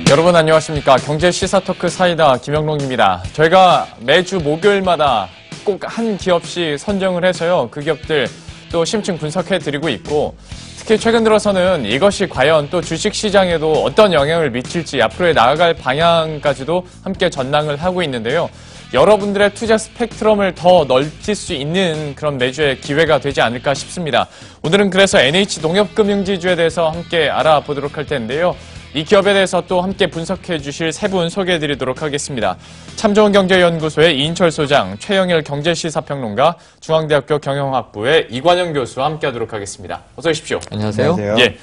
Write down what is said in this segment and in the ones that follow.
여러분 안녕하십니까. 경제 시사 토크 사이다 김영롱입니다. 저희가 매주 목요일마다 꼭 한 기업씩 선정을 해서요. 그 기업들 또 심층 분석해드리고 있고 특히 최근 들어서는 이것이 과연 또 주식시장에도 어떤 영향을 미칠지 앞으로의 나아갈 방향까지도 함께 전망을 하고 있는데요. 여러분들의 투자 스펙트럼을 더 넓힐 수 있는 그런 매주의 기회가 되지 않을까 싶습니다. 오늘은 그래서 NH농협금융지주에 대해서 함께 알아보도록 할 텐데요. 이 기업에 대해서 또 함께 분석해 주실 세 분 소개해 드리도록 하겠습니다. 참좋은경제연구소의 이인철 소장, 최영일 경제시사평론가, 중앙대학교 경영학부의 이관영 교수와 함께 하도록 하겠습니다. 어서 오십시오. 안녕하세요. 안녕하세요. 예.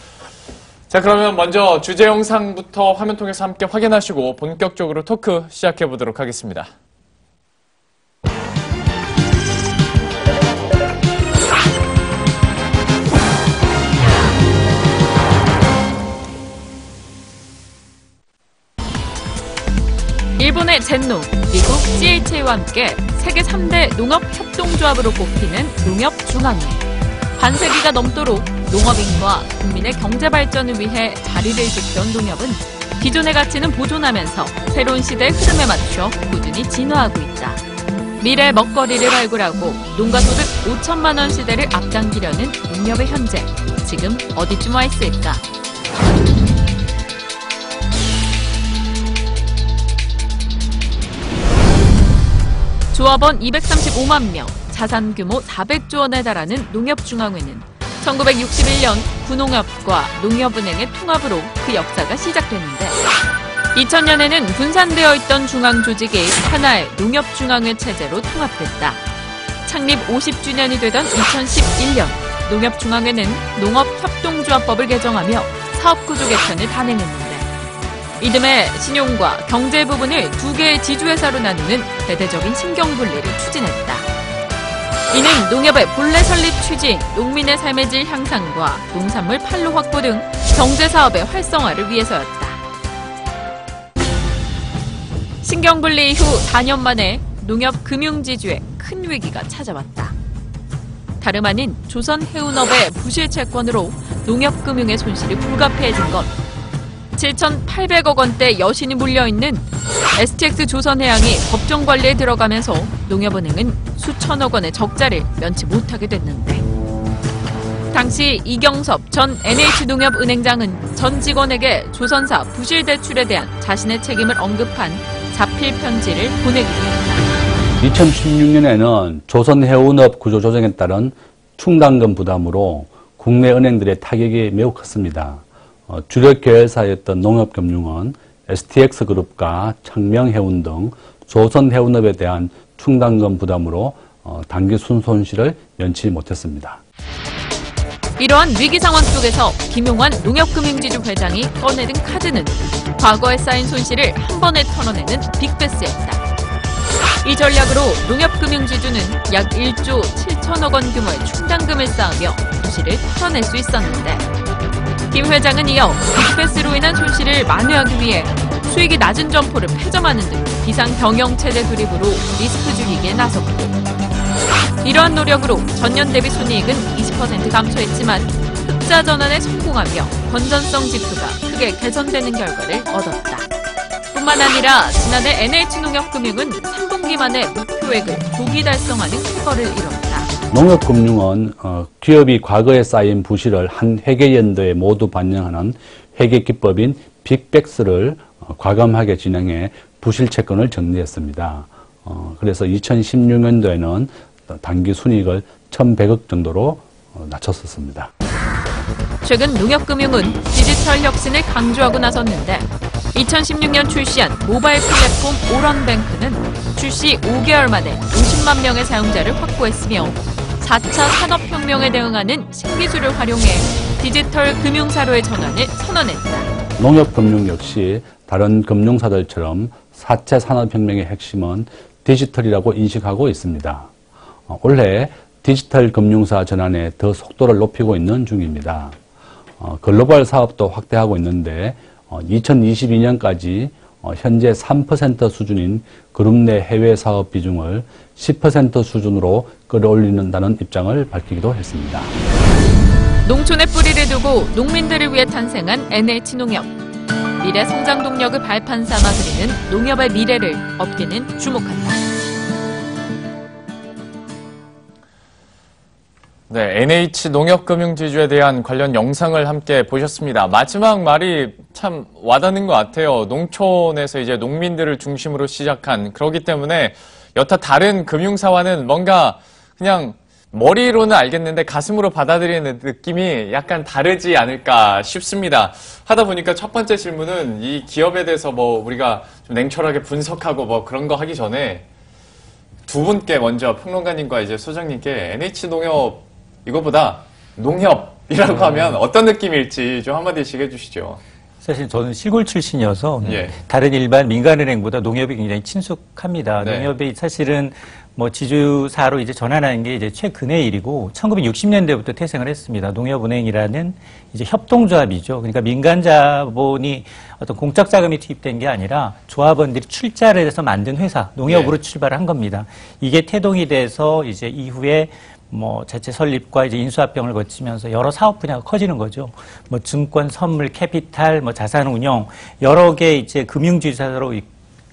자, 그러면 먼저 주제 영상부터 화면 통해서 함께 확인하시고 본격적으로 토크 시작해 보도록 하겠습니다. 일본의 젠노, 미국 CHA와 함께 세계 3대 농업협동조합으로 꼽히는 농협중앙회. 반세기가 넘도록 농업인과 국민의 경제 발전을 위해 자리를 지켜온 농협은 기존의 가치는 보존하면서 새로운 시대의 흐름에 맞춰 꾸준히 진화하고 있다. 미래 먹거리를 발굴하고 농가소득 5천만 원 시대를 앞당기려는 농협의 현재, 지금 어디쯤 와 있을까? 조합원 235만 명, 자산 규모 400조 원에 달하는 농협중앙회는 1961년 구농협과 농협은행의 통합으로 그 역사가 시작됐는데 2000년에는 분산되어 있던 중앙조직이 하나의 농협중앙회 체제로 통합됐다. 창립 50주년이 되던 2011년, 농협중앙회는 농업협동조합법을 개정하며 사업구조 개편을 단행했는데 이듬해 신용과 경제 부분을 두 개의 지주회사로 나누는 대대적인 신경분리를 추진했다. 이는 농협의 본래 설립 취지인 농민의 삶의 질 향상과 농산물 판로 확보 등 경제사업의 활성화를 위해서였다. 신경분리 이후 4년 만에 농협 금융지주에 큰 위기가 찾아왔다. 다름 아닌 조선해운업의 부실 채권으로 농협금융의 손실이 불가피해진 것, 7,800억 원대 여신이 물려있는 STX 조선해양이 법정 관리에 들어가면서 농협은행은 수천억 원의 적자를 면치 못하게 됐는데 당시 이경섭 전 NH농협은행장은 전 직원에게 조선사 부실 대출에 대한 자신의 책임을 언급한 자필 편지를 보내기도 했다. 2016년에는 조선해운업 구조 조정에 따른 충당금 부담으로 국내 은행들의 타격이 매우 컸습니다. 주력 계열사였던 농협금융은 STX그룹과 창명해운 등 조선해운업에 대한 충당금 부담으로 단기 순손실을 면치 못했습니다. 이러한 위기 상황 속에서 김용환 농협금융지주 회장이 꺼내든 카드는 과거에 쌓인 손실을 한 번에 털어내는 빅베스였다. 이 전략으로 농협금융지주는 약 1조 7천억 원 규모의 충당금을 쌓으며 부실을 털어낼 수 있었는데 김 회장은 이어 빅베스로 인한 손실을 만회하기 위해 수익이 낮은 점포를 폐점하는 등 비상 경영 체제 도입으로 리스크 줄이기에 나섰고 이러한 노력으로 전년 대비 순이익은 20% 감소했지만 흑자 전환에 성공하며 건전성 지표가 크게 개선되는 결과를 얻었다. 뿐만 아니라 지난해 NH농협금융은 3분기 만에 목표액을 조기 달성하는 쾌거를 이뤘다. 농협금융은 기업이 과거에 쌓인 부실을 한 회계연도에 모두 반영하는 회계기법인 빅백스를 과감하게 진행해 부실 채권을 정리했습니다. 그래서 2016년도에는 단기 순이익을 1,100억 정도로 낮췄었습니다. 최근 농협금융은 디지털 혁신을 강조하고 나섰는데 2016년 출시한 모바일 플랫폼 오런뱅크는 출시 5개월 만에 50만 명의 사용자를 확보했으며 4차 산업혁명에 대응하는 신기술을 활용해 디지털 금융사로의 전환을 선언했다. 농협금융 역시 다른 금융사들처럼 4차 산업혁명의 핵심은 디지털이라고 인식하고 있습니다. 올해 디지털 금융사 전환에 더 속도를 높이고 있는 중입니다. 글로벌 사업도 확대하고 있는데 2022년까지 현재 3% 수준인 그룹 내 해외 사업 비중을 10% 수준으로 끌어올리는다는 입장을 밝히기도 했습니다. 농촌에 뿌리를 두고 농민들을 위해 탄생한 NH농협. 미래 성장 동력을 발판 삼아 그리는 농협의 미래를 업계는 주목한다. 네, NH 농협금융지주에 대한 관련 영상을 함께 보셨습니다. 마지막 말이 참 와닿는 것 같아요. 농촌에서 이제 농민들을 중심으로 시작한, 그렇기 때문에 여타 다른 금융사와는 뭔가 그냥 머리로는 알겠는데 가슴으로 받아들이는 느낌이 약간 다르지 않을까 싶습니다. 하다 보니까 첫 번째 질문은 이 기업에 대해서 뭐 우리가 좀 냉철하게 분석하고 뭐 그런 거 하기 전에 두 분께 먼저 평론가님과 이제 소장님께 NH농협 이거보다 농협이라고 하면 어떤 느낌일지 좀 한마디씩 해주시죠. 사실 저는 시골 출신이어서 예. 다른 일반 민간은행보다 농협이 굉장히 친숙합니다. 네. 농협이 사실은 뭐 지주사로 이제 전환하는 게 이제 최근의 일이고 1960년대부터 태생을 했습니다. 농협은행이라는 이제 협동조합이죠. 그러니까 민간 자본이 어떤 공적 자금이 투입된 게 아니라 조합원들이 출자를 해서 만든 회사 농협으로 예. 출발을 한 겁니다. 이게 태동이 돼서 이제 이후에 뭐 자체 설립과 이제 인수합병을 거치면서 여러 사업 분야가 커지는 거죠. 뭐 증권, 선물, 캐피탈, 뭐 자산 운용 여러 개 이제 금융지주사로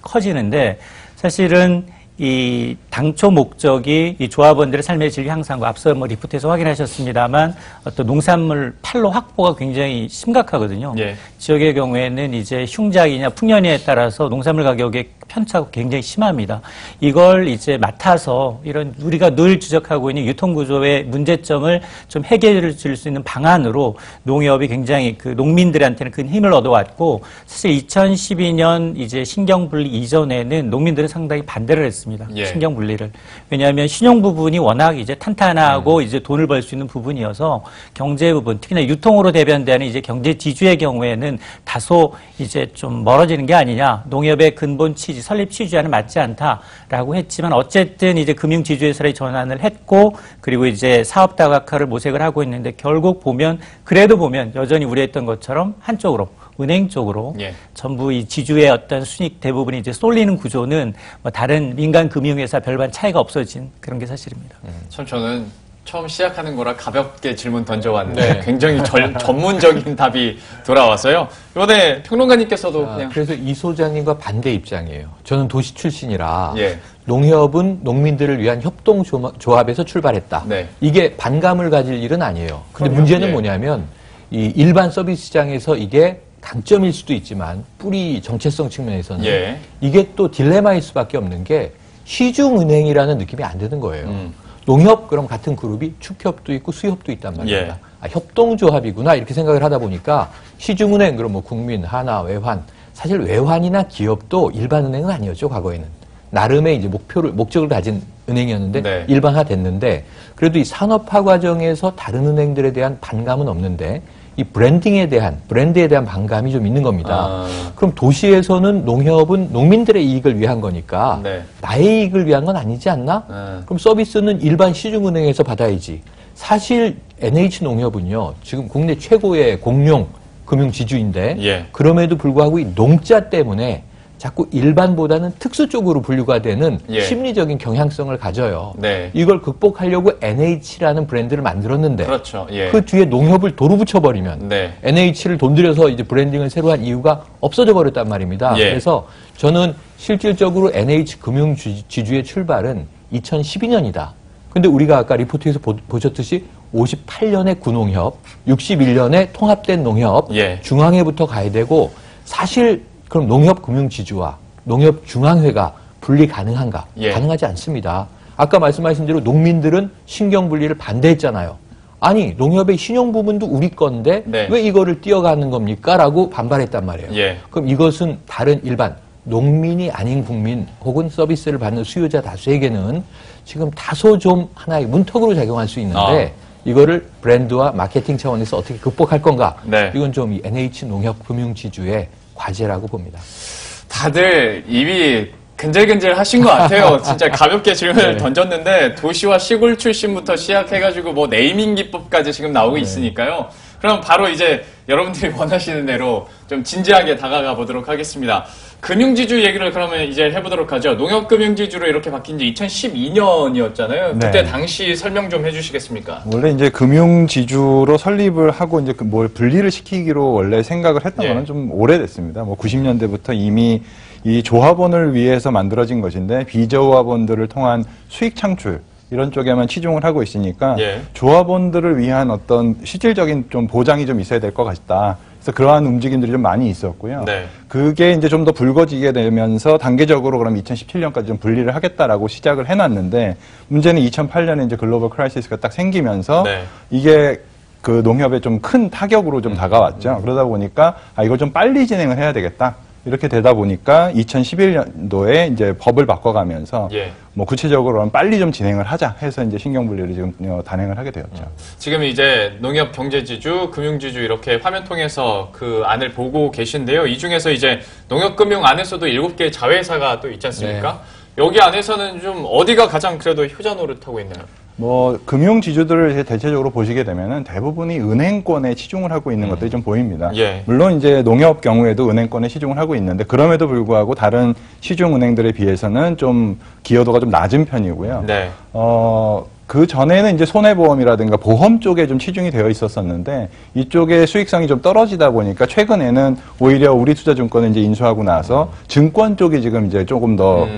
커지는데 사실은 이 당초 목적이 이 조합원들의 삶의 질 향상과 앞서 뭐 리포트에서 확인하셨습니다만 어떤 농산물 판로 확보가 굉장히 심각하거든요. 예. 지역의 경우에는 이제 흉작이냐 풍년에 따라서 농산물 가격의 편차가 굉장히 심합니다. 이걸 이제 맡아서 이런 우리가 늘 지적하고 있는 유통구조의 문제점을 좀 해결해 줄 수 있는 방안으로 농협이 굉장히 그 농민들한테는 큰 힘을 얻어왔고 사실 2012년 이제 신경분리 이전에는 농민들은 상당히 반대를 했습니다. 예. 신경분리를. 왜냐하면 신용 부분이 워낙 이제 탄탄하고 이제 돈을 벌 수 있는 부분이어서 경제 부분, 특히나 유통으로 대변되는 이제 경제 지주의 경우에는 다소 이제 좀 멀어지는 게 아니냐. 농협의 근본 취지, 설립 취지와는 맞지 않다라고 했지만 어쨌든 이제 금융 지주회사로 전환을 했고 그리고 이제 사업 다각화를 모색을 하고 있는데 결국 보면 그래도 보면 여전히 우려했던 것처럼 한쪽으로 은행 쪽으로 예. 전부 이 지주의 어떤 순익 대부분이 이제 쏠리는 구조는 뭐 다른 민간 금융회사 별반 차이가 없어진 그런 게 사실입니다. 참 저는 처음 시작하는 거라 가볍게 질문 던져왔는데 굉장히 전문적인 답이 돌아왔어요. 이번에 평론가님께서도 그냥 그래서 이 소장님과 반대 입장이에요. 저는 도시 출신이라 예. 농협은 농민들을 위한 협동조합에서 출발했다. 네. 이게 반감을 가질 일은 아니에요. 근데 그럼요. 문제는 예. 뭐냐면 이 일반 서비스 시장에서 이게 강점일 수도 있지만 뿌리 정체성 측면에서는 예. 이게 또 딜레마일 수밖에 없는 게 시중은행이라는 느낌이 안 드는 거예요. 농협 그럼 같은 그룹이 축협도 있고 수협도 있단 말입니다. 예. 아, 협동조합이구나 이렇게 생각을 하다 보니까 시중은행 그럼 뭐 국민, 하나, 외환 사실 외환이나 기업도 일반은행은 아니었죠 과거에는 나름의 이제 목적을 가진 은행이었는데 네. 일반화됐는데 그래도 이 산업화 과정에서 다른 은행들에 대한 반감은 없는데 이 브랜드에 대한 반감이 좀 있는 겁니다. 그럼 도시에서는 농협은 농민들의 이익을 위한 거니까 네. 나의 이익을 위한 건 아니지 않나? 그럼 서비스는 일반 시중은행에서 받아야지. 사실 NH농협은요, 지금 국내 최고의 공룡 금융지주인데 예. 그럼에도 불구하고 이 농자 때문에 자꾸 일반보다는 특수 쪽으로 분류가 되는 예. 심리적인 경향성을 가져요. 네. 이걸 극복하려고 NH라는 브랜드를 만들었는데 그렇죠. 예. 그 뒤에 농협을 도로 붙여버리면 네. NH를 돈 들여서 이제 브랜딩을 새로 한 이유가 없어져 버렸단 말입니다. 예. 그래서 저는 실질적으로 NH 금융지주의 출발은 2012년이다. 근데 우리가 아까 리포트에서 보셨듯이 58년에 구농협, 61년에 통합된 농협, 예. 중앙회부터 가야 되고 사실 그럼 농협금융지주와 농협중앙회가 분리 가능한가? 예. 가능하지 않습니다. 아까 말씀하신 대로 농민들은 신경분리를 반대했잖아요. 아니 농협의 신용 부분도 우리 건데 네. 왜 이거를 띄어가는 겁니까? 라고 반발했단 말이에요. 예. 그럼 이것은 다른 일반 농민이 아닌 국민 혹은 서비스를 받는 수요자 다수에게는 지금 다소 좀 하나의 문턱으로 작용할 수 있는데 이거를 브랜드와 마케팅 차원에서 어떻게 극복할 건가? 네. 이건 좀 이 NH농협금융지주의 과제라고 봅니다. 다들 입이 근질근질 하신 것 같아요. 진짜 가볍게 질문을 던졌는데 도시와 시골 출신부터 시작해가지고 뭐 네이밍 기법까지 지금 나오고 있으니까요. 그럼 바로 이제 여러분들이 원하시는 대로 좀 진지하게 다가가 보도록 하겠습니다. 금융지주 얘기를 그러면 이제 해보도록 하죠. 농협금융지주로 이렇게 바뀐 지 2012년이었잖아요. 그때 네. 당시 설명 좀 해주시겠습니까? 원래 이제 금융지주로 설립을 하고 이제 뭘 분리를 시키기로 원래 생각을 했던 예. 거는 좀 오래됐습니다. 뭐 90년대부터 이미 이 조합원을 위해서 만들어진 것인데 비조합원들을 통한 수익 창출 이런 쪽에만 치중을 하고 있으니까 예. 조합원들을 위한 어떤 실질적인 좀 보장이 좀 있어야 될 것 같다. 그래서 그러한 움직임들이 좀 많이 있었고요. 네. 그게 이제 좀 더 불거지게 되면서 단계적으로 그럼 2017년까지 좀 분리를 하겠다라고 시작을 해놨는데 문제는 2008년에 이제 글로벌 크라이시스가 딱 생기면서 네. 이게 그 농협에 좀 큰 타격으로 좀 다가왔죠. 그러다 보니까 이걸 좀 빨리 진행을 해야 되겠다. 이렇게 되다 보니까 2011년도에 이제 법을 바꿔가면서 예. 뭐 구체적으로는 빨리 좀 진행을 하자 해서 이제 신경분리를 지금 단행을 하게 되었죠. 지금 이제 농협 경제지주, 금융지주 이렇게 화면 통해서 그 안을 보고 계신데요. 이 중에서 이제 농협금융 안에서도 7개의 자회사가 또 있지 않습니까? 여기 안에서는 좀 어디가 가장 그래도 효자 노릇하고 있나요? 뭐 금융지주들을 이제 대체적으로 보시게 되면은 대부분이 은행권에 치중을 하고 있는 것들이 좀 보입니다. 예. 물론 이제 농협 경우에도 은행권에 치중을 하고 있는데 그럼에도 불구하고 다른 시중 은행들에 비해서는 좀 기여도가 좀 낮은 편이고요. 네. 그 전에는 이제 손해보험이라든가 보험 쪽에 좀 치중이 되어 있었었는데 이쪽에 수익성이 좀 떨어지다 보니까 최근에는 오히려 우리투자증권을 이제 인수하고 나서 증권 쪽이 지금 이제 조금 더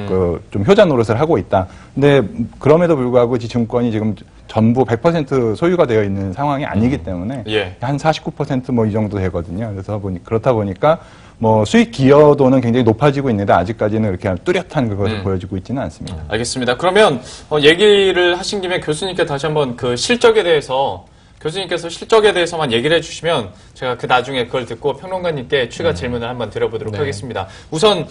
좀 효자 노릇을 하고 있다. 근데 그럼에도 불구하고 이 증권이 지금 전부 100% 소유가 되어 있는 상황이 아니기 때문에 예. 한 49% 뭐 이 정도 되거든요. 그래서 그렇다 보니까 뭐 수익 기여도는 굉장히 높아지고 있는데 아직까지는 이렇게 뚜렷한 그것을 보여주고 있지는 않습니다. 알겠습니다. 그러면 얘기를 하신 김에 교수님께 다시 한번 그 실적에 대해서 교수님께서 실적에 대해서만 얘기를 해주시면 제가 그 나중에 그걸 듣고 평론가님께 추가 질문을 한번 드려보도록 하겠습니다. 우선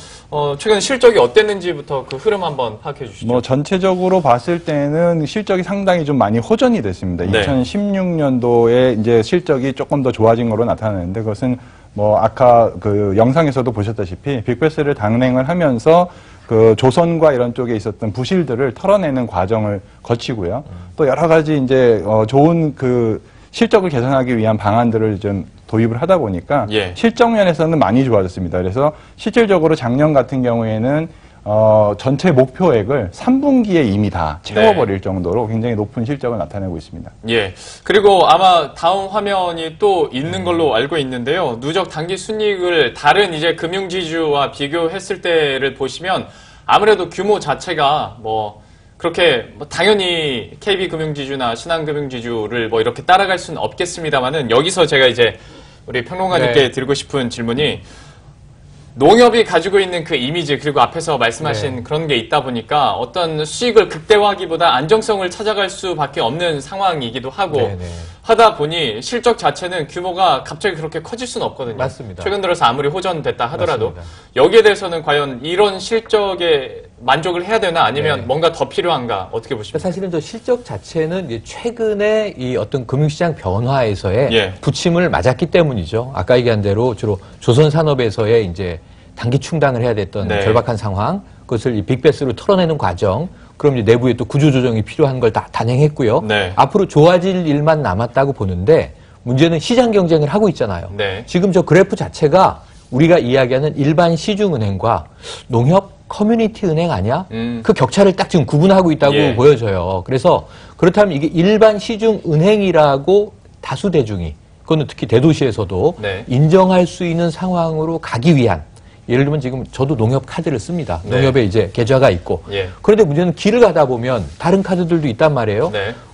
최근 실적이 어땠는지부터 그 흐름 한번 파악해 주시죠. 뭐 전체적으로 봤을 때는 실적이 상당히 좀 많이 호전이 됐습니다. 네. 2016년도에 이제 실적이 조금 더 좋아진 걸로 나타나는데 그것은 뭐 아까 그 영상에서도 보셨다시피 빅베스를 단행을 하면서 그 조선과 이런 쪽에 있었던 부실들을 털어내는 과정을 거치고요. 또 여러 가지 이제 좋은 그 실적을 개선하기 위한 방안들을 좀 도입을 하다 보니까 예. 실적 면에서는 많이 좋아졌습니다. 그래서 실질적으로 작년 같은 경우에는 전체 목표액을 3분기에 이미 다 채워버릴 정도로 굉장히 높은 실적을 나타내고 있습니다. 예. 그리고 아마 다음 화면이 또 있는 걸로 알고 있는데요. 누적 단기 순이익을 다른 이제 금융지주와 비교했을 때를 보시면 아무래도 규모 자체가 뭐 그렇게 뭐 당연히 KB금융지주나 신한금융지주를 뭐 이렇게 따라갈 수는 없겠습니다만은 여기서 제가 이제 우리 평론가님께 드리고 싶은 질문이 농협이 가지고 있는 그 이미지 그리고 앞에서 말씀하신 그런 게 있다 보니까 어떤 수익을 극대화하기보다 안정성을 찾아갈 수밖에 없는 상황이기도 하고 하다 보니 실적 자체는 규모가 갑자기 그렇게 커질 수는 없거든요. 맞습니다. 최근 들어서 아무리 호전됐다 하더라도 맞습니다. 여기에 대해서는 과연 이런 실적에 만족을 해야 되나 아니면 뭔가 더 필요한가 어떻게 보십니까? 사실은 저 실적 자체는 이제 최근에 이 어떤 금융시장 변화에서의 부침을 맞았기 때문이죠. 아까 얘기한 대로 주로 조선산업에서의 이제 단기 충당을 해야 됐던 절박한 상황, 그것을 이 빅베스로 털어내는 과정, 그럼 이제 내부에 또 구조조정이 필요한 걸 다 단행했고요. 앞으로 좋아질 일만 남았다고 보는데 문제는 시장 경쟁을 하고 있잖아요. 지금 저 그래프 자체가 우리가 이야기하는 일반 시중은행과 농협 커뮤니티 은행 아니야? 그 격차를 딱 지금 구분하고 있다고 보여져요. 그래서 그렇다면 이게 일반 시중 은행이라고 다수 대중이, 그거는 특히 대도시에서도 인정할 수 있는 상황으로 가기 위한, 예를 들면 지금 저도 농협 카드를 씁니다. 농협에 이제 계좌가 있고. 그런데 문제는 길을 가다 보면 다른 카드들도 있단 말이에요.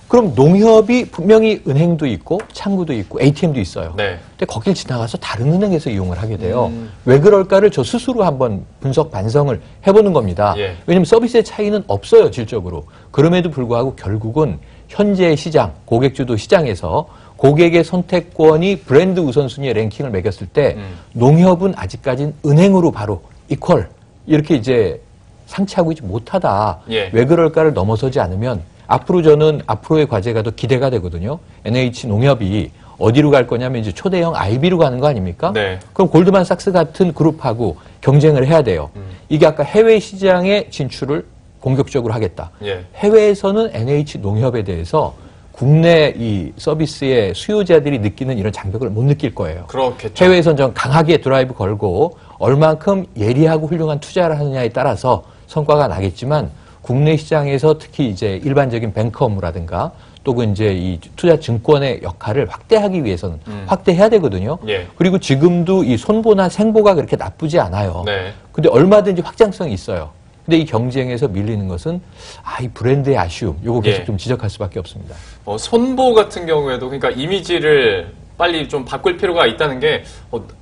그럼 농협이 분명히 은행도 있고 창구도 있고 ATM도 있어요. 근데 거길 지나가서 다른 은행에서 이용을 하게 돼요. 왜 그럴까를 저 스스로 한번 분석 반성을 해보는 겁니다. 왜냐하면 서비스의 차이는 없어요, 질적으로. 그럼에도 불구하고 결국은 현재의 시장, 고객주도 시장에서 고객의 선택권이 브랜드 우선순위의 랭킹을 매겼을 때 농협은 아직까지는 은행으로 바로 이퀄 이렇게 이제 상치하고 있지 못하다. 왜 그럴까를 넘어서지 않으면 앞으로 저는 앞으로의 과제가 더 기대가 되거든요. NH농협이 어디로 갈 거냐면 이제 초대형 IB로 가는 거 아닙니까? 그럼 골드만삭스 같은 그룹하고 경쟁을 해야 돼요. 이게 아까 해외 시장의 진출을 공격적으로 하겠다. 해외에서는 NH농협에 대해서 국내 이 서비스의 수요자들이 느끼는 이런 장벽을 못 느낄 거예요. 그렇겠죠. 해외에선 좀 강하게 드라이브 걸고 얼만큼 예리하고 훌륭한 투자를 하느냐에 따라서 성과가 나겠지만 국내 시장에서 특히 이제 일반적인 뱅크 업무라든가 또는 이제 이 투자 증권의 역할을 확대하기 위해서는 확대해야 되거든요. 예. 그리고 지금도 이 손보나 생보가 그렇게 나쁘지 않아요. 네. 근데 얼마든지 확장성이 있어요. 근데 이 경쟁에서 밀리는 것은 이 브랜드의 아쉬움, 요거 계속 예. 좀 지적할 수밖에 없습니다. 손보 같은 경우에도 그러니까 이미지를 빨리 좀 바꿀 필요가 있다는 게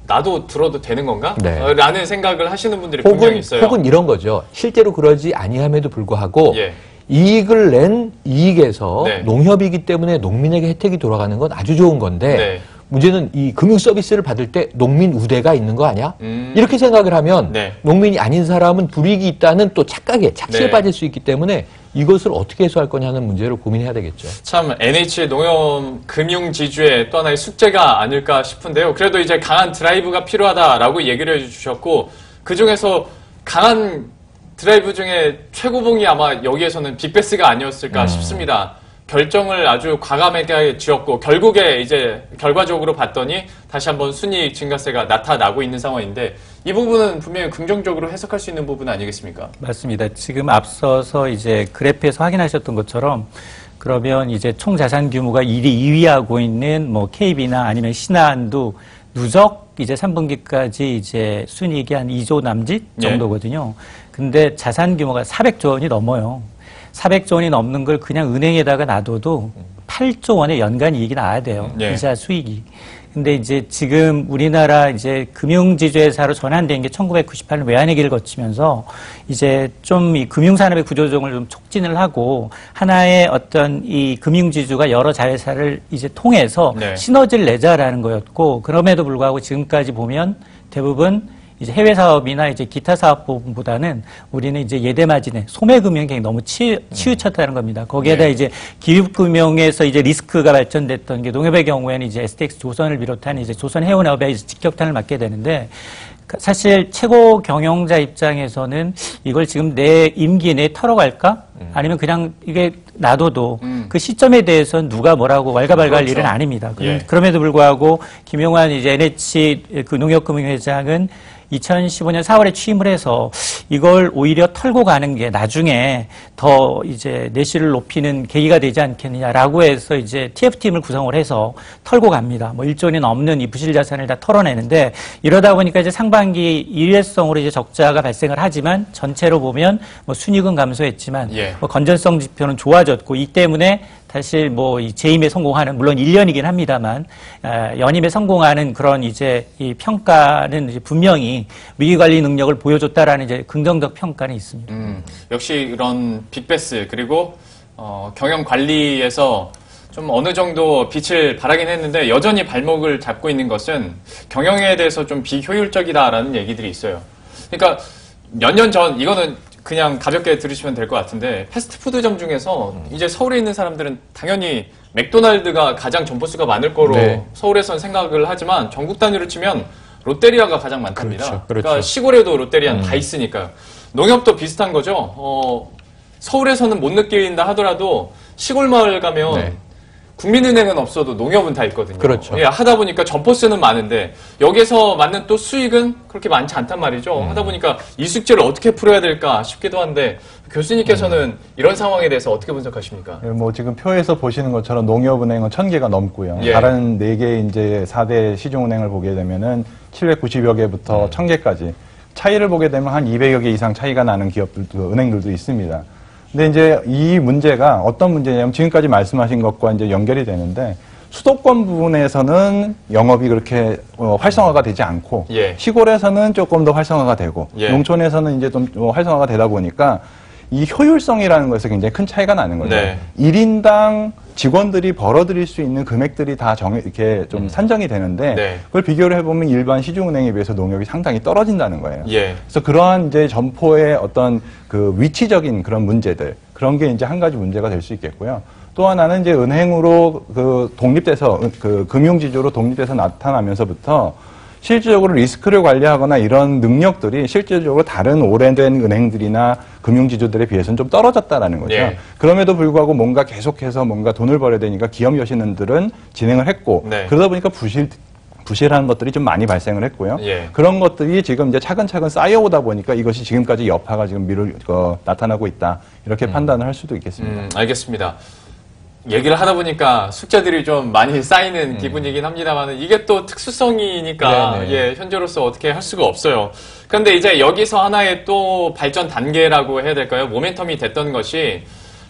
나도 들어도 되는 건가? 네. 라는 생각을 하시는 분들이 분명히 있어요. 혹은 이런 거죠. 실제로 그러지 아니함에도 불구하고 예. 이익을 낸 이익에서 네. 농협이기 때문에 농민에게 혜택이 돌아가는 건 아주 좋은 건데 네. 문제는 이 금융 서비스를 받을 때 농민 우대가 있는 거 아니야? 이렇게 생각을 하면 네. 농민이 아닌 사람은 불이익이 있다는 또 착각에 착시에 네. 빠질 수 있기 때문에 이것을 어떻게 해소할 거냐는 문제를 고민해야 되겠죠. 참 NH의 농협 금융지주의 또 하나의 숙제가 아닐까 싶은데요. 그래도 이제 강한 드라이브가 필요하다라고 얘기를 해주셨고 그중에서 강한 드라이브 중에 최고봉이 아마 여기에서는 빅베스가 아니었을까 싶습니다. 결정을 아주 과감하게 지었고 결국에 이제 결과적으로 봤더니 다시 한번 순이익 증가세가 나타나고 있는 상황인데 이 부분은 분명히 긍정적으로 해석할 수 있는 부분 아니겠습니까? 맞습니다. 지금 앞서서 이제 그래프에서 확인하셨던 것처럼 그러면 이제 총 자산 규모가 2위하고 있는 뭐 KB나 아니면 신한도 누적 이제 3분기까지 이제 순이익이 한 2조 남짓 정도거든요. 근데 자산 규모가 400조 원이 넘어요. 400조 원이 넘는 걸 그냥 은행에다가 놔둬도 8조 원의 연간 이익이 나와야 돼요. 예. 이자 수익이. 근데 이제 지금 우리나라 이제 금융지주회사로 전환된 게 1998년 외환위기를 거치면서 이제 좀 이 금융산업의 구조조정을 좀 촉진을 하고 하나의 어떤 이 금융지주가 여러 자회사를 이제 통해서 네. 시너지를 내자라는 거였고 그럼에도 불구하고 지금까지 보면 대부분 이제 해외 사업이나 이제 기타 사업 부분보다는 우리는 이제 예대마진에 소매금융이 굉장히 너무 치우쳤다는 겁니다. 거기에다 네. 이제 기업금융에서 이제 리스크가 발전됐던 게 농협의 경우에는 이제 STX 조선을 비롯한 이제 조선해운업에 이제 직격탄을 맞게 되는데 사실 최고 경영자 입장에서는 이걸 지금 내 임기 내에 털어갈까? 아니면 그냥 이게 놔둬도 그 시점에 대해서는 누가 뭐라고 왈가왈가할 그렇죠. 일은 아닙니다. 예. 그럼에도 불구하고 김용환 이제 NH 그 농협금융회장은 2015년 4월에 취임을 해서 이걸 오히려 털고 가는 게 나중에 더 이제 내실을 높이는 계기가 되지 않겠느냐라고 해서 이제 TF팀을 구성을 해서 털고 갑니다. 뭐 1조 원이 넘는 이 부실 자산을 다 털어내는데 이러다 보니까 이제 상반기 일회성으로 이제 적자가 발생을 하지만 전체로 보면 뭐 순이익은 감소했지만 예. 뭐 건전성 지표는 좋아졌고 이 때문에 사실 뭐 이 재임에 성공하는 물론 1년이긴 합니다만 연임에 성공하는 그런 이제 이 평가는 이제 분명히 위기 관리 능력을 보여줬다라는 이제 긍정적 평가는 있습니다. 역시 이런 빅베스 그리고 경영 관리에서 좀 어느 정도 빛을 발하긴 했는데 여전히 발목을 잡고 있는 것은 경영에 대해서 좀 비효율적이다라는 얘기들이 있어요. 그러니까 몇 년 전 이거는 그냥 가볍게 들으시면 될 것 같은데 패스트푸드점 중에서 이제 서울에 있는 사람들은 당연히 맥도날드가 가장 점포수가 많을 거로 네. 서울에서는 생각을 하지만 전국 단위로 치면 롯데리아가 가장 많답니다. 그렇죠. 그러니까 시골에도 롯데리아는 다 있으니까요. 농협도 비슷한 거죠. 서울에서는 못 느낀다 하더라도 시골 마을 가면 네. 국민은행은 없어도 농협은 다 있거든요. 그렇죠. 예, 하다 보니까 점포수는 많은데 여기서 맞는 또 수익은 그렇게 많지 않단 말이죠. 하다 보니까 이 숙제를 어떻게 풀어야 될까 싶기도 한데 교수님께서는 이런 상황에 대해서 어떻게 분석하십니까? 뭐 지금 표에서 보시는 것처럼 농협은행은 1000개가 넘고요. 예. 다른 4개 이제 4대 시중은행을 보게 되면은 790여 개부터 1000개까지 차이를 보게 되면 한 200여 개 이상 차이가 나는 기업들도 은행들도 있습니다. 근데 이제 이 문제가 어떤 문제냐면 지금까지 말씀하신 것과 이제 연결이 되는데 수도권 부분에서는 영업이 그렇게 활성화가 되지 않고 예. 시골에서는 조금 더 활성화가 되고 예. 농촌에서는 이제 좀 활성화가 되다 보니까 이 효율성이라는 것에 굉장히 큰 차이가 나는 거죠. 네. 1인당 직원들이 벌어들일 수 있는 금액들이 다 이렇게 좀 산정이 되는데 네. 그걸 비교를 해보면 일반 시중은행에 비해서 농협이 상당히 떨어진다는 거예요. 예. 그래서 그러한 이제 점포의 어떤 그 위치적인 그런 문제들 그런 게 이제 한 가지 문제가 될 수 있겠고요. 또 하나는 이제 은행으로 그 독립돼서 그 금융지주로 독립돼서 나타나면서부터 실질적으로 리스크를 관리하거나 이런 능력들이 실질적으로 다른 오래된 은행들이나 금융지주들에 비해서는 좀 떨어졌다라는 거죠. 예. 그럼에도 불구하고 뭔가 계속해서 뭔가 돈을 벌어야 되니까 기업 여신들은 진행을 했고 네. 그러다 보니까 부실한 것들이 좀 많이 발생을 했고요. 예. 그런 것들이 지금 이제 차근차근 쌓여오다 보니까 이것이 지금까지 여파가 지금 나타나고 있다. 이렇게 판단을 할 수도 있겠습니다. 알겠습니다. 얘기를 하다 보니까 숙제들이 좀 많이 쌓이는 기분이긴 합니다만 이게 또 특수성이니까 네네. 예, 현재로서 어떻게 할 수가 없어요. 그런데 이제 여기서 하나의 또 발전 단계라고 해야 될까요? 모멘텀이 됐던 것이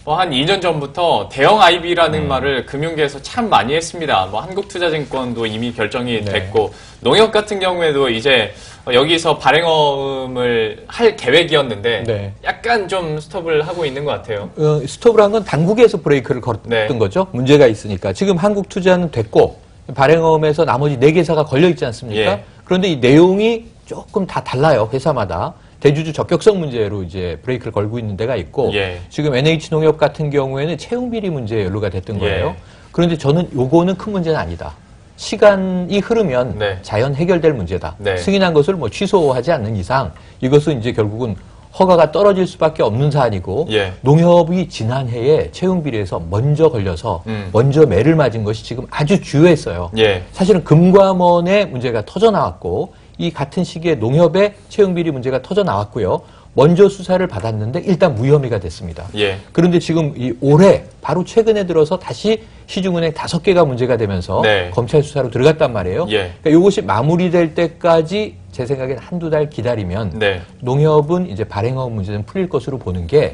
한 2년 전부터 대형 IB라는 말을 금융계에서 참 많이 했습니다. 한국투자증권도 이미 결정이 됐고 농협 같은 경우에도 이제 여기서 발행어음을 할 계획이었는데 네. 약간 좀 스톱을 하고 있는 것 같아요. 스톱을 한 건 당국에서 브레이크를 걸었던 네. 거죠. 문제가 있으니까. 지금 한국투자는 됐고 발행어음에서 나머지 4개사가 걸려있지 않습니까? 예. 그런데 이 내용이 조금 다 달라요. 회사마다. 대주주 적격성 문제로 이제 브레이크를 걸고 있는 데가 있고 예. 지금 NH농협 같은 경우에는 채용비리 문제에 연루가 됐던 거예요. 예. 그런데 저는 요거는 큰 문제는 아니다. 시간이 흐르면 네. 자연 해결될 문제다. 네. 승인한 것을 취소하지 않는 이상 이것은 이제 결국은 허가가 떨어질 수밖에 없는 사안이고 예. 농협이 지난해에 채용비리에서 먼저 걸려서 먼저 매를 맞은 것이 지금 아주 주요했어요. 예. 사실은 금감원의 문제가 터져 나왔고 이 같은 시기에 농협의 채용비리 문제가 터져 나왔고요. 먼저 수사를 받았는데 일단 무혐의가 됐습니다. 예. 그런데 지금 이 올해 바로 최근에 들어서 다시 시중은행 5개가 문제가 되면서 네. 검찰 수사로 들어갔단 말이에요. 예. 그러니까 이것이 마무리될 때까지 제 생각엔 한두 달 기다리면 네. 농협은 이제 발행어음 문제는 풀릴 것으로 보는 게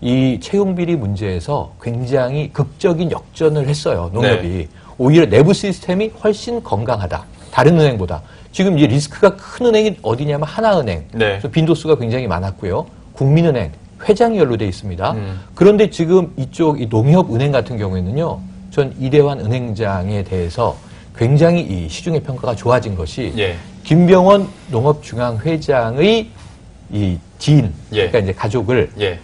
이 예. 채용비리 문제에서 굉장히 극적인 역전을 했어요. 농협이. 네. 오히려 내부 시스템이 훨씬 건강하다. 다른 은행보다. 지금 이 리스크가 큰 은행이 어디냐면 하나은행. 네. 그래서 빈도수가 굉장히 많았고요. 국민은행 회장이 연루돼 있습니다. 그런데 지금 이쪽 이 농협은행 같은 경우에는요. 전 이대환 은행장에 대해서 굉장히 이 시중의 평가가 좋아진 것이 예. 김병원 농업중앙회장의 이 지인, 예. 그러니까 이제 가족을 예.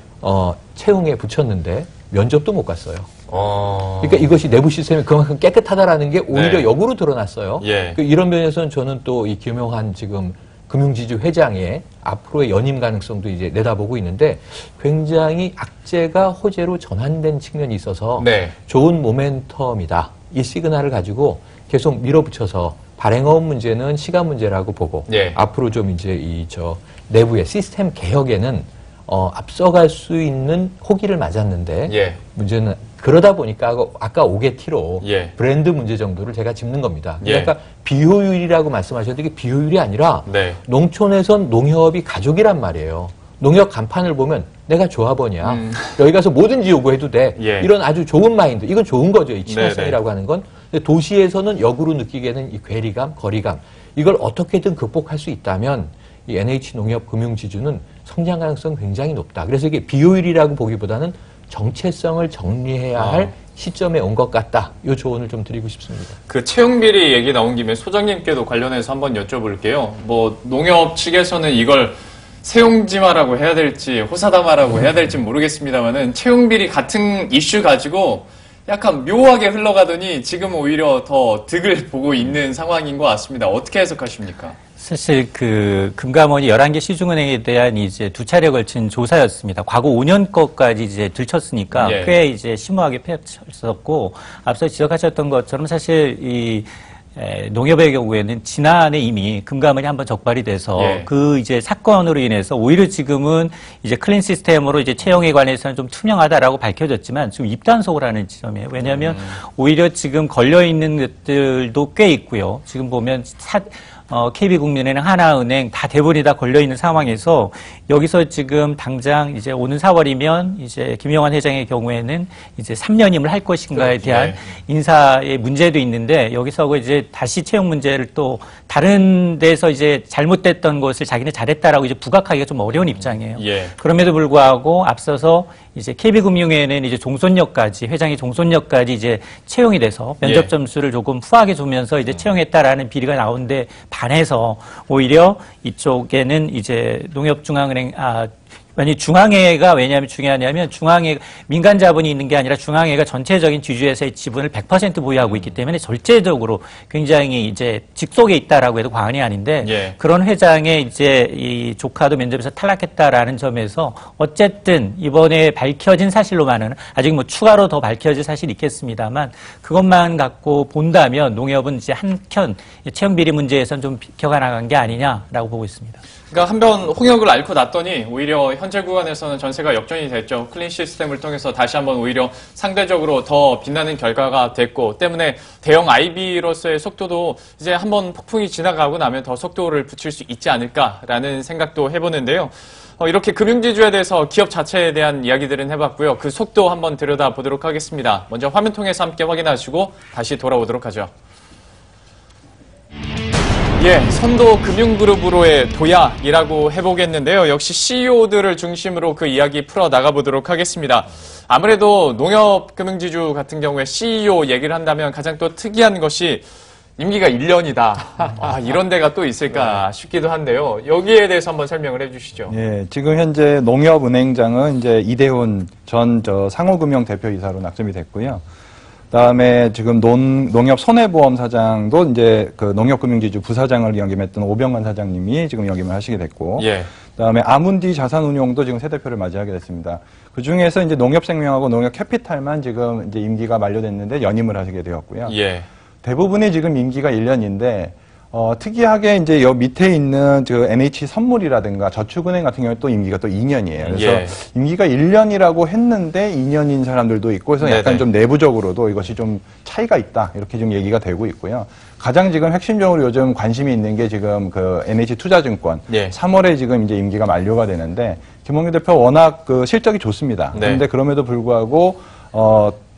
채용에 붙였는데 면접도 못 갔어요. 어. 그러니까 이것이 내부 시스템이 그만큼 깨끗하다라는 게 오히려 네. 역으로 드러났어요. 예. 이런 면에서는 저는 또 이 김용한 지금 금융지주 회장의 앞으로의 연임 가능성도 이제 내다보고 있는데 굉장히 악재가 호재로 전환된 측면이 있어서 네. 좋은 모멘텀이다. 이 시그널을 가지고 계속 밀어붙여서 발행어음 문제는 시간 문제라고 보고 예. 앞으로 좀 이제 내부의 시스템 개혁에는 앞서갈 수 있는 호기를 맞았는데 예. 문제는 그러다 보니까 아까 5개 T로 예. 브랜드 문제 정도를 제가 짚는 겁니다. 예. 그러니까 비효율이라고 말씀하셨는데 이게 비효율이 아니라 네. 농촌에선 농협이 가족이란 말이에요. 농협 간판을 보면 내가 조합원이야. 여기 가서 뭐든지 요구해도 돼. 예. 이런 아주 좋은 마인드. 이건 좋은 거죠. 이 친화성이라고 네네. 하는 건. 근데 도시에서는 역으로 느끼게는 이 괴리감, 거리감. 이걸 어떻게든 극복할 수 있다면 이 NH농협 금융지주는 성장 가능성 굉장히 높다. 그래서 이게 비효율이라고 보기보다는 정체성을 정리해야 할 시점에 온 것 같다. 이 조언을 좀 드리고 싶습니다. 그 채용비리 얘기 나온 김에 소장님께도 관련해서 한번 여쭤볼게요. 농협 측에서는 이걸 세용지마라고 해야 될지 호사다마라고 해야 될지 모르겠습니다만은 채용비리 같은 이슈 가지고 약간 묘하게 흘러가더니 지금 오히려 더 득을 보고 있는 상황인 것 같습니다. 어떻게 해석하십니까? 사실 금감원이 11개 시중은행에 대한 이제 2차례 걸친 조사였습니다. 과거 5년 거까지 이제 들쳤으니까 예. 꽤 이제 심오하게 펼쳤었고 앞서 지적하셨던 것처럼 사실 농협의 경우에는 지난해 이미 금감원이 한번 적발이 돼서 예. 이제 사건으로 인해서 오히려 지금은 이제 클린 시스템으로 이제 채용에 관해서는 좀 투명하다라고 밝혀졌지만 지금 입단속을 하는 지점이에요. 왜냐하면 오히려 지금 걸려 있는 것들도 꽤 있고요. 지금 보면 KB국민은행, 하나은행 다 대부분이 다 걸려 있는 상황에서 여기서 지금 당장 이제 오는 4월이면 이제 김용환 회장의 경우에는 이제 3년임을 할 것인가에 대한 인사의 문제도 있는데 여기서 이제 다시 채용 문제를 또 다른 데서 이제 잘못됐던 것을 자기는 잘했다라고 이제 부각하기가 좀 어려운 입장이에요. 예. 그럼에도 불구하고 앞서서 이제 KB금융회는 이제 회장이 종손역까지 이제 채용이 돼서 면접 점수를 조금 후하게 주면서 이제 채용했다라는 비리가 나오는데 반해서 오히려 이쪽에는 이제 농협중앙은행, 아니 중앙회가 왜냐하면 중요하냐면 중앙회 민간 자본이 있는 게 아니라 중앙회가 전체적인 지주회사의 지분을 100% 보유하고 있기 때문에 절제적으로 굉장히 이제 직속에 있다라고 해도 과언이 아닌데 예. 그런 회장의 이제 이 조카도 면접에서 탈락했다라는 점에서 어쨌든 이번에 밝혀진 사실로만은 아직 뭐 추가로 더 밝혀질 사실이 있겠습니다만 그것만 갖고 본다면 농협은 이제 한켠 채용 비리 문제에선 좀 비켜가 나간 게 아니냐라고 보고 있습니다. 그러니까 한번 홍역을 앓고 났더니 오히려 현재 구간에서는 전세가 역전이 됐죠. 클린 시스템을 통해서 다시 한번 오히려 상대적으로 더 빛나는 결과가 됐고 때문에 대형 IB로서의 속도도 이제 한번 폭풍이 지나가고 나면 더 속도를 붙일 수 있지 않을까라는 생각도 해보는데요. 이렇게 금융지주에 대해서 기업 자체에 대한 이야기들은 해봤고요. 그 속도 한번 들여다보도록 하겠습니다. 먼저 화면 통해서 함께 확인하시고 다시 돌아오도록 하죠. 예, 선도 금융그룹으로의 도약이라고 해보겠는데요. 역시 CEO들을 중심으로 그 이야기 풀어나가보도록 하겠습니다. 아무래도 농협금융지주 같은 경우에 CEO 얘기를 한다면 가장 또 특이한 것이 임기가 1년이다. 이런 데가 또 있을까 싶기도 한데요. 여기에 대해서 한번 설명을 해주시죠. 예, 지금 현재 농협은행장은 이제 이대훈 전 상호금융 대표이사로 낙점이 됐고요. 그다음에 지금 농협 손해보험 사장도 이제 그 농협금융지주 부사장을 역임했던 오병관 사장님이 지금 역임을 하시게 됐고, 예. 그다음에 아문디 자산운용도 지금 새 대표를 맞이하게 됐습니다. 그 중에서 이제 농협생명하고 농협캐피탈만 지금 이제 임기가 만료됐는데 연임을 하시게 되었고요. 예. 대부분이 지금 임기가 1년인데. 특이하게 이제 여 밑에 있는 그 NH 선물이라든가 저축은행 같은 경우에 또 임기가 또 2년이에요. 그래서 예. 임기가 1년이라고 했는데 2년인 사람들도 있고 그래서 약간 네네. 좀 내부적으로도 이것이 좀 차이가 있다. 이렇게 좀 얘기가 되고 있고요. 가장 지금 핵심적으로 요즘 관심이 있는 게 지금 그 NH 투자증권. 예. 3월에 지금 이제 임기가 만료가 되는데 김홍규 대표 워낙 그 실적이 좋습니다. 네. 그런데 그럼에도 불구하고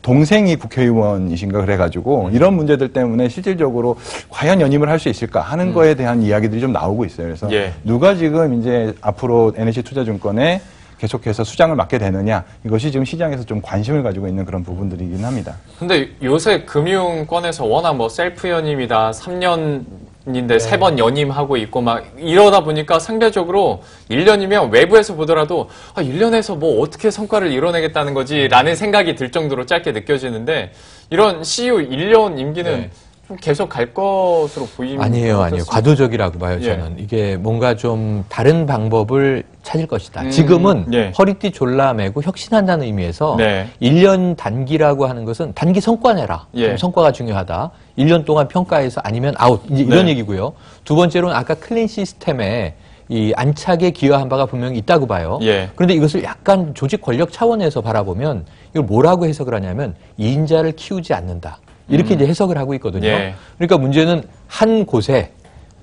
동생이 국회의원이신가 그래가지고 이런 문제들 때문에 실질적으로 과연 연임을 할 수 있을까 하는 거에 대한 이야기들이 좀 나오고 있어요. 그래서 예. 누가 지금 이제 앞으로 NH투자증권에 계속해서 수장을 맡게 되느냐 이것이 지금 시장에서 좀 관심을 가지고 있는 그런 부분들이긴 합니다. 근데 요새 금융권에서 워낙 뭐 셀프 연임이다, 3년인데 3번 연임하고 있고 막 이러다 보니까 상대적으로 1년이면 외부에서 보더라도 1년에서 뭐 어떻게 성과를 이뤄내겠다는 거지 라는 생각이 들 정도로 짧게 느껴지는데 이런 CEO 1년 임기는 네. 좀 계속 갈 것으로 보입니다. 아니에요. 과도적이라고 봐요, 예. 저는. 이게 뭔가 좀 다른 방법을 찾을 것이다. 지금은 예. 허리띠 졸라매고 혁신한다는 의미에서 네. 1년 단기라고 하는 것은 단기 성과 내라. 예. 좀 성과가 중요하다. 1년 동안 평가해서 아니면 아웃. 이제 이런 네. 얘기고요. 두 번째로는 아까 클린 시스템에 이 안착에 기여한 바가 분명히 있다고 봐요. 예. 그런데 이것을 약간 조직 권력 차원에서 바라보면 이걸 뭐라고 해석을 하냐면 2인자를 키우지 않는다. 이렇게 이제 해석을 하고 있거든요. 예. 그러니까 문제는 한 곳에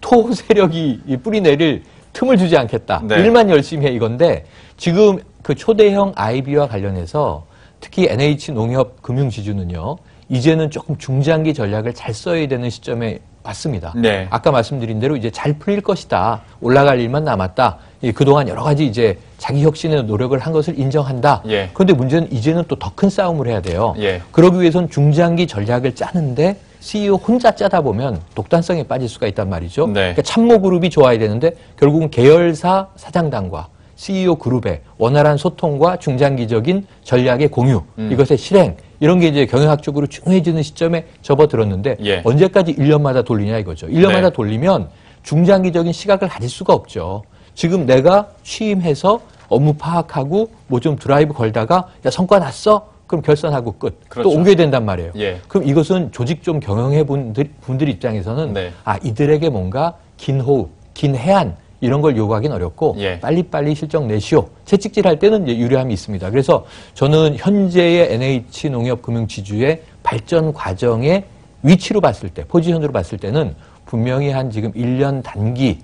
토 세력이 뿌리 내릴 틈을 주지 않겠다. 네. 일만 열심히 해 이건데 지금 그 초대형 IB와 관련해서 특히 NH 농협 금융지주는요. 이제는 조금 중장기 전략을 잘 써야 되는 시점에 왔습니다. 네. 아까 말씀드린 대로 이제 잘 풀릴 것이다. 올라갈 일만 남았다. 그동안 여러 가지 이제 자기 혁신의 노력을 한 것을 인정한다. 예. 그런데 문제는 이제는 또 더 큰 싸움을 해야 돼요. 예. 그러기 위해선 중장기 전략을 짜는데 CEO 혼자 짜다 보면 독단성에 빠질 수가 있단 말이죠. 네. 그러니까 참모 그룹이 좋아야 되는데 결국은 계열사 사장단과 CEO 그룹의 원활한 소통과 중장기적인 전략의 공유, 이것의 실행 이런 게 이제 경영학적으로 중요해지는 시점에 접어들었는데 예. 언제까지 1년마다 돌리냐 이거죠. 1년마다 네. 돌리면 중장기적인 시각을 가질 수가 없죠. 지금 내가 취임해서 업무 파악하고 뭐 좀 드라이브 걸다가 야 성과 났어? 그럼 결산하고 끝. 그렇죠. 또 옮겨야 된단 말이에요. 예. 그럼 이것은 조직 좀 경영해 분들 입장에서는 네. 이들에게 뭔가 긴 호흡, 긴 해안 이런 걸 요구하기는 어렵고 예. 빨리빨리 실적 내시오. 채찍질 할 때는 이제 유리함이 있습니다. 그래서 저는 현재의 NH농협금융지주의 발전 과정의 위치로 봤을 때, 포지션으로 봤을 때는 분명히 한 지금 1년 단기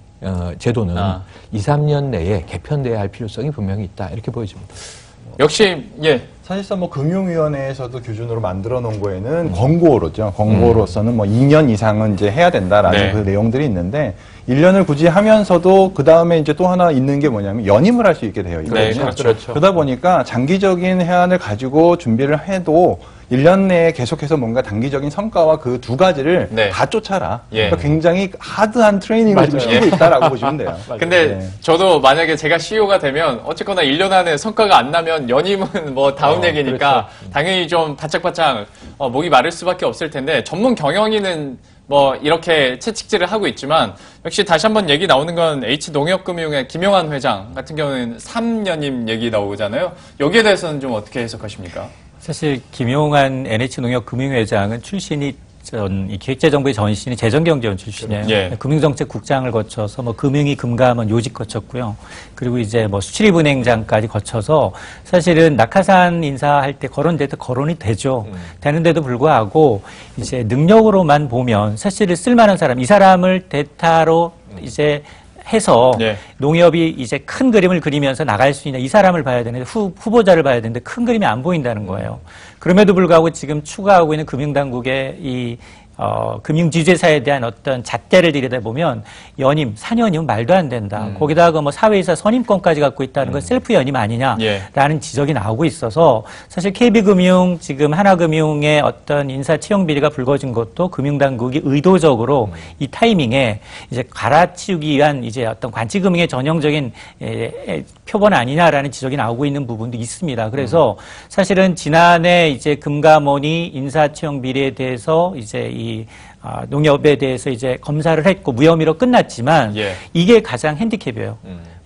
제도는 2, 3년 내에 개편돼야 할 필요성이 분명히 있다. 이렇게 보여집니다. 역시 예. 사실상 뭐 금융위원회에서도 기준으로 만들어 놓은 거에는 권고로죠. 권고로서는 뭐 2년 이상은 이제 해야 된다라는 네. 그 내용들이 있는데 1년을 굳이 하면서도 그 다음에 이제 또 하나 있는 게 뭐냐면 연임을 할 수 있게 되어 있거든요. 네, 그렇죠. 그러다 보니까 장기적인 해안을 가지고 준비를 해도 1년 내에 계속해서 뭔가 단기적인 성과와 그 두 가지를 네. 다 쫓아라. 예. 그러니까 굉장히 하드한 트레이닝을 지금 시키고 있다라고 보시면 돼요. 근데 네. 저도 만약에 제가 CEO가 되면 어쨌거나 1년 안에 성과가 안 나면 연임은 뭐 다음 얘기니까 당연히 좀 바짝바짝 목이 마를 수밖에 없을 텐데 전문 경영인은 뭐 이렇게 채찍질을 하고 있지만 역시 다시 한번 얘기 나오는 건 H농협금융의 김용환 회장 같은 경우는 3년임 얘기 나오잖아요. 여기에 대해서는 좀 어떻게 해석하십니까? 사실 김용환 NH농협금융회장은 출신이 이 기획재정부의 전신이 재정경제원 출신이에요. 예. 금융정책국장을 거쳐서 뭐 금융위 금감원 요직 거쳤고요. 그리고 이제 뭐 수출입은행장까지 거쳐서 사실은 낙하산 인사할 때 거론돼도 거론이 되죠. 되는데도 불구하고 이제 능력으로만 보면 사실은 쓸만한 사람, 이 사람을 대타로 이제 해서 예. 농협이 이제 큰 그림을 그리면서 나갈 수 있는 이 사람을 봐야 되는데 후보자를 봐야 되는데 큰 그림이 안 보인다는 거예요. 그럼에도 불구하고 지금 추가하고 있는 금융당국의 이 금융지주회사에 대한 어떤 잣대를 들여다보면 연임, 4년이면 말도 안 된다. 거기다가 뭐 사회이사 선임권까지 갖고 있다는 건 셀프 연임 아니냐라는 예. 지적이 나오고 있어서 사실 KB금융, 지금 하나금융의 어떤 인사 채용 비리가 불거진 것도 금융당국이 의도적으로 이 타이밍에 이제 갈아치우기 위한 이제 어떤 관치금융의 전형적인 표본 아니냐라는 지적이 나오고 있는 부분도 있습니다. 그래서 사실은 지난해 이제 금감원이 인사 채용 비리에 대해서 이제 이 농협에 대해서 이제 검사를 했고 무혐의로 끝났지만 예. 이게 가장 핸디캡이에요.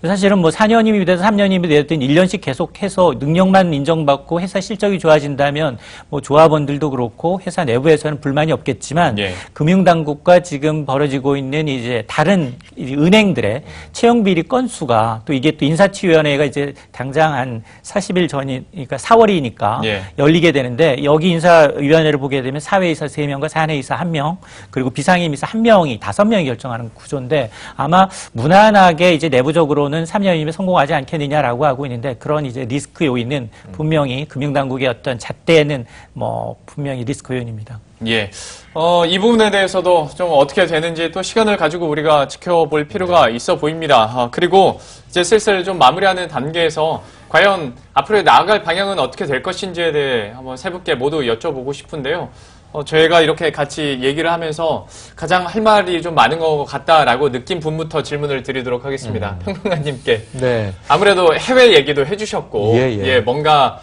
사실은 뭐 4년임이 되든 3년임이 되든 1년씩 계속해서 능력만 인정받고 회사 실적이 좋아진다면 뭐 조합원들도 그렇고 회사 내부에서는 불만이 없겠지만 예. 금융당국과 지금 벌어지고 있는 이제 다른 은행들의 채용 비리 건수가 또 이게 또 인사치위원회가 이제 당장 한 40일 전이니까 4월이니까 예. 열리게 되는데 여기 인사위원회를 보게 되면 사회이사 3명과 사내이사 1명 그리고 비상임이사 1명이 5명이 결정하는 구조인데 아마 무난하게 이제 내부적으로는 3년이면 성공하지 않겠느냐라고 하고 있는데 그런 이제 리스크 요인은 분명히 금융당국의 어떤 잣대는 뭐 분명히 리스크 요인입니다. 예. 이 부분에 대해서도 좀 어떻게 되는지 또 시간을 가지고 우리가 지켜볼 필요가 있어 보입니다. 그리고 이제 슬슬 좀 마무리하는 단계에서 과연 앞으로 나아갈 방향은 어떻게 될 것인지에 대해 한번 세 분께 모두 여쭤보고 싶은데요. 저희가 이렇게 같이 얘기를 하면서 가장 할 말이 좀 많은 것 같다라고 느낀 분부터 질문을 드리도록 하겠습니다. 평론가님께. 네. 아무래도 해외 얘기도 해주셨고, 예. 뭔가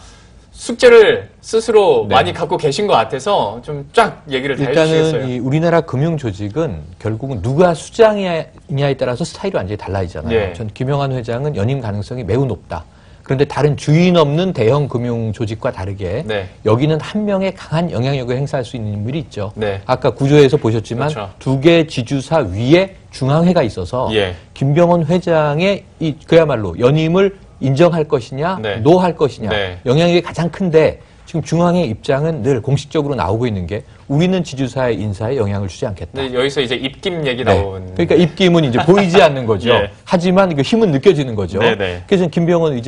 숙제를 스스로 네. 많이 갖고 계신 것 같아서 좀 쫙 얘기를 다 일단은 해주시겠어요? 이 우리나라 금융 조직은 결국은 누가 수장이냐에 따라서 스타일이 완전히 달라지잖아요. 예. 전 김용환 회장은 연임 가능성이 매우 높다. 그런데 다른 주인 없는 대형 금융 조직과 다르게 네. 여기는 한 명의 강한 영향력을 행사할 수 있는 인물이 있죠. 네. 아까 구조에서 보셨지만 그렇죠. 두 개 지주사 위에 중앙회가 있어서 예. 김병헌 회장의 이 그야말로 연임을 인정할 것이냐, 네. 노할 것이냐 네. 영향력이 가장 큰데 지금 중앙회 입장은 늘 공식적으로 나오고 있는 게 우리는 지주사의 인사에 영향을 주지 않겠다. 근데 여기서 이제 입김 얘기 네. 나온. 그러니까 입김은 이제 보이지 않는 거죠. 예. 하지만 그 힘은 느껴지는 거죠. 네네. 그래서 김병헌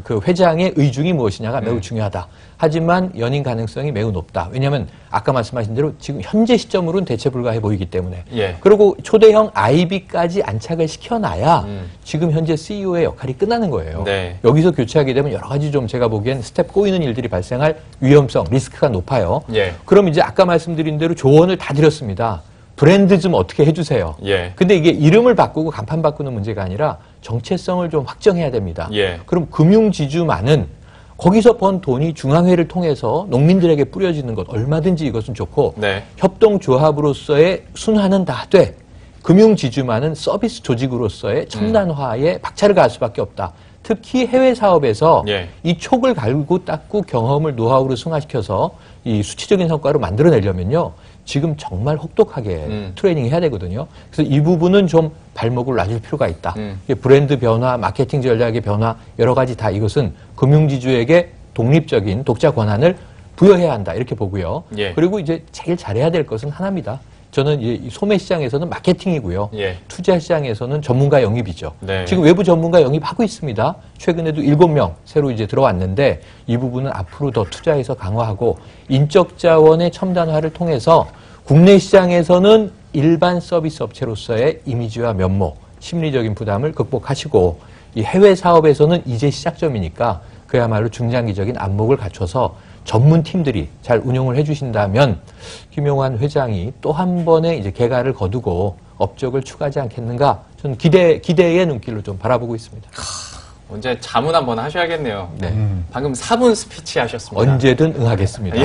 그 회장의 의중이 무엇이냐가 매우 중요하다. 하지만 연임 가능성이 매우 높다. 왜냐하면 아까 말씀하신 대로 지금 현재 시점으로는 대체 불가해 보이기 때문에. 예. 그리고 초대형 IB까지 안착을 시켜놔야 지금 현재 CEO의 역할이 끝나는 거예요. 네. 여기서 교체하게 되면 여러 가지 좀 제가 보기엔 스텝 꼬이는 일들이 발생할 위험성, 리스크가 높아요. 예. 그럼 이제 아까 말씀드린 대로 조언을 다 드렸습니다. 브랜드 좀 어떻게 해주세요. 예. 근데 이게 이름을 바꾸고 간판 바꾸는 문제가 아니라 정체성을 좀 확정해야 됩니다. 예. 그럼 금융지주만은 거기서 번 돈이 중앙회를 통해서 농민들에게 뿌려지는 것 얼마든지 이것은 좋고 네. 협동조합으로서의 순환은 다 돼. 금융지주만은 서비스 조직으로서의 첨단화에 박차를 가할 수밖에 없다. 특히 해외 사업에서 예. 이 촉을 갈고 닦고 경험을 노하우로 승화시켜서 이 수치적인 성과를 만들어내려면요. 지금 정말 혹독하게 트레이닝 해야 되거든요. 그래서 이 부분은 좀 발목을 놔줄 필요가 있다. 이게 브랜드 변화, 마케팅 전략의 변화, 여러 가지 다 이것은 금융지주에게 독립적인 독자 권한을 부여해야 한다. 이렇게 보고요. 예. 그리고 이제 제일 잘해야 될 것은 하나입니다. 저는 이 소매 시장에서는 마케팅이고요. 예. 투자 시장에서는 전문가 영입이죠. 네. 지금 외부 전문가 영입하고 있습니다. 최근에도 7명 새로 이제 들어왔는데 이 부분은 앞으로 더 투자해서 강화하고 인적 자원의 첨단화를 통해서 국내 시장에서는 일반 서비스 업체로서의 이미지와 면모, 심리적인 부담을 극복하시고 이 해외 사업에서는 이제 시작점이니까 그야말로 중장기적인 안목을 갖춰서 전문 팀들이 잘 운영을 해주신다면 김용환 회장이 또 한 번의 이제 개가를 거두고 업적을 추가하지 않겠는가? 저는 기대의 눈길로 좀 바라보고 있습니다. 언제 자문 한번 하셔야겠네요. 네. 방금 4분 스피치 하셨습니다. 언제든 응하겠습니다.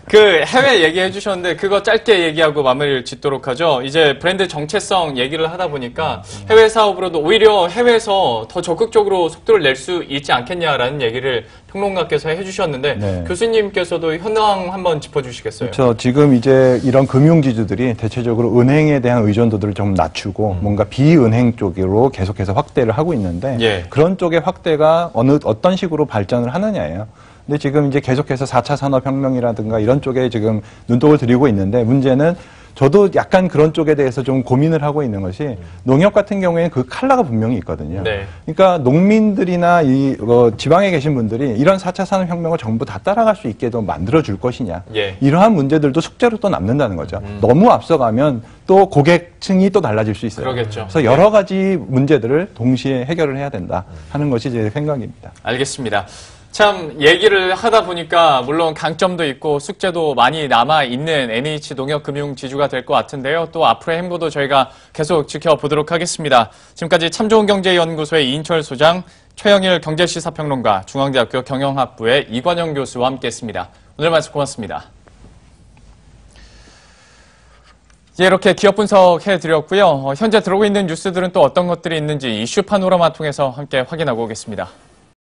그 해외 얘기해 주셨는데 그거 짧게 얘기하고 마무리를 짓도록 하죠. 이제 브랜드 정체성 얘기를 하다 보니까 해외 사업으로도 오히려 해외에서 더 적극적으로 속도를 낼 수 있지 않겠냐라는 얘기를 평론가께서 해주셨는데 네. 교수님께서도 현황 한번 짚어주시겠어요? 그렇죠. 지금 이제 이런 금융지주들이 대체적으로 은행에 대한 의존도들을 좀 낮추고 뭔가 비은행 쪽으로 계속해서 확대를 하고 있는데 예. 그런 쪽의 확대가 어떤 식으로 발전을 하느냐예요. 근데 지금 이제 계속해서 4차 산업혁명이라든가 이런 쪽에 지금 눈독을 들이고 있는데 문제는 저도 약간 그런 쪽에 대해서 좀 고민을 하고 있는 것이 농협 같은 경우에는 그 칼라가 분명히 있거든요. 네. 그러니까 농민들이나 지방에 계신 분들이 이런 4차 산업혁명을 전부 다 따라갈 수 있게도 만들어줄 것이냐. 예. 이러한 문제들도 숙제로 또 남는다는 거죠. 너무 앞서가면 또 고객층이 또 달라질 수 있어요. 그러겠죠. 그래서 여러 가지 문제들을 동시에 해결을 해야 된다 하는 것이 제 생각입니다. 알겠습니다. 참 얘기를 하다 보니까 물론 강점도 있고 숙제도 많이 남아있는 NH농협금융지주가 될 것 같은데요. 또 앞으로의 행보도 저희가 계속 지켜보도록 하겠습니다. 지금까지 참좋은경제연구소의 이인철 소장, 최영일 경제시사평론가, 중앙대학교 경영학부의 이관영 교수와 함께했습니다. 오늘 말씀 고맙습니다. 이렇게 기업 분석해드렸고요. 현재 들어오고 있는 뉴스들은 또 어떤 것들이 있는지 이슈 파노라마 통해서 함께 확인하고 오겠습니다.